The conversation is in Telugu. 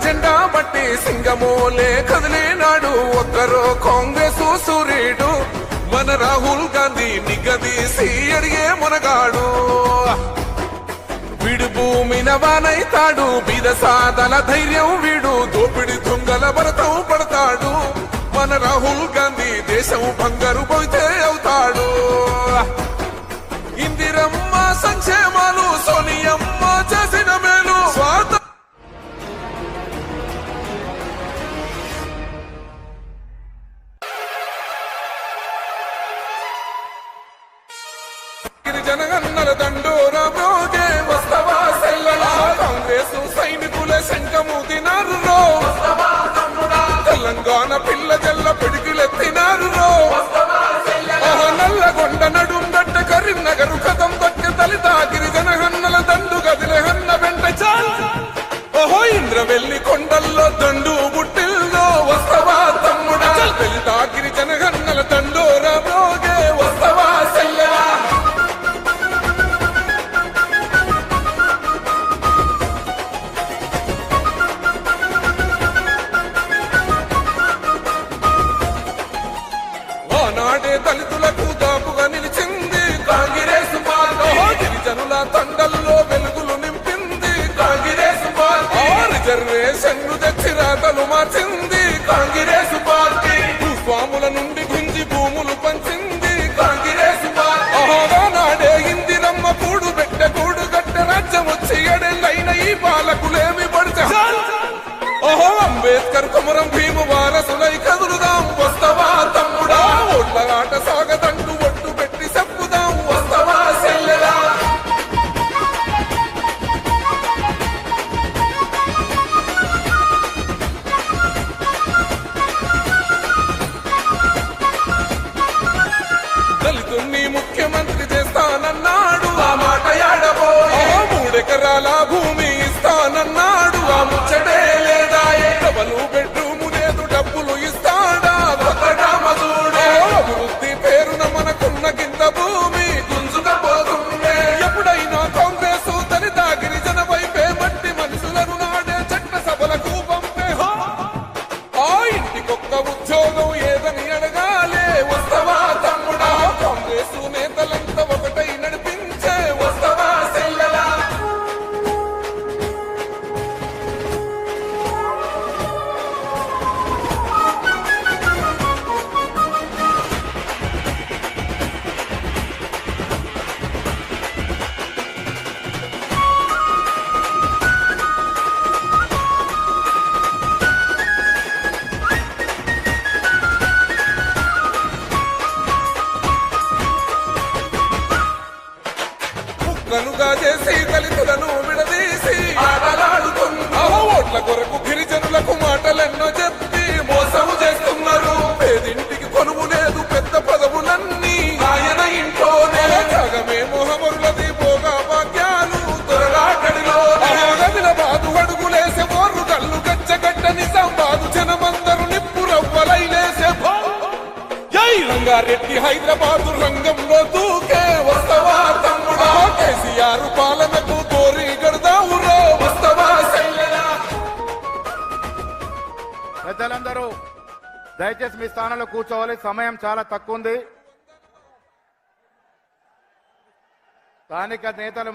జెండా బట్టి సింగమోలే కదిలినాడు ఒక్కరో కాంగ్రెస్ సూర్యుడు మన రాహుల్ గాంధీ నిగదీసి అడిగే మునగాడు వీడు భూమిన వానైతాడు బీద సాదల ధైర్యం వీడు దోపిడి దొంగల భరతం పడతాడు మన రాహుల్ గాంధీ దేశం బంగారు పోతే అవుతాడు ఇందిరమ్మ సంక్షేమాలు సోనియమ్మ చేసిన మేలు స్వార్థ గిరిజనగన్నల దండోరా బ్రోగే వస్తవా సెల్లలా కాంగ్రెస్ సైనికుల శంఖము తినారు తెలంగాణ పిల్ల జల్ల పిడికిలెత్తినారు నల్లగొండ నడుందట్ట కరీంనగరు కథం దొక్క దళిత గిరిజన హన్నల దండు గదిలే హన్న వెంట చాల్ ఓహో ఇంద్రవెల్లి కొండల్లో దండు బుట్టిల్లో వస్తవా తమ్ముడా దళిత గిరిజన హన్నల దండోరా బ్రోగే వస్తవా సెల్లలా నాడే దళితులకు దాపుగా నిలిచింది కాంగ్రెస్ పార్టీ గిరిజనుల తండల్లో వెలుగులు నింపింది కాంగ్రెస్ పార్టీ రిజర్వేషన్లు తెచ్చి రాతలు మార్చింది కాంగ్రెస్ పార్టీ భూస్వాముల నుండి గుంజి భూములు పంచింది కాంగ్రెస్ పార్టీ నాడే ఇందిరమ్మ కూడు పెట్టె కూడు గట్ట రాజ్యం వచ్చి ఎడెళ్ళైన ఈ పాలకులేమి పడితే ఓహో అంబేద్కర్ కుమరం భీము వారసులై కదులుదాం వస్తవా తమ్ముడా ఓట్లగాట సాగదంటూ ఒట్టు పెట్టి చెప్పుదాం వస్తవా సెల్లెలా దళితుణ్ణి ముఖ్యమంత్రి చేస్తానన్నాడు ఆ మాట యాడబోయే 3 ఎకరాల భూమి ఇస్తానన్నాడు ఆ ముచ్చటే లేదా డబలు బెడ్రూము లేదు డబ్బులు ఇస్తాడా మధుడే అభివృద్ధి పేరున మనకున్న కింద భూమి గుంజుకపోతుండే ఎప్పుడైనా కాంగ్రెస్ దళిత గిరిజన వైపే మట్టి మనుషులను నాడే చట్ట సభలకు పంపే ఆ ఇంటికొక్క ఉద్యోగం ఏదని అడగాలే వస్తవా తమ్ముడా కాంగ్రెస్ నేతలంతా ఒకటై నడిపించే వస్తవా సెల్లలా ముక్కలుగా చేసి దళితులను విడదీసి ఆటలాడుతున్నా ఓట్ల కొరకు గిరిజనులకు మాటలెన్నో చెప్పి మోసము చేస్తున్నారు పేదింటికి కొనువు లేదు పెద్ద పదవులన్నీ ఆయన ఇంట్లోనే జగమే మొహమరులది భోగా భాగ్యాలు దొరలాటడిలో గదిల బాదు అడుగులేసే బోర్రు కళ్ళు గచ్చగడ్డ నిజామాబాదు జనమందరు నిప్పు రవ్వలైలేసే రంగారెడ్డి హైదరాబాదు రంగంలో దూకే వస్తవా తమ్ముడా కేసీఆర్ పాలనకు కోరి గడదావురో వస్తవా సెల్లెలా పెద్దలందరూ దయచేసి మీ స్థానంలో కూర్చోవాలి సమయం చాలా తక్కువ ఉంది స్థానిక నేతలు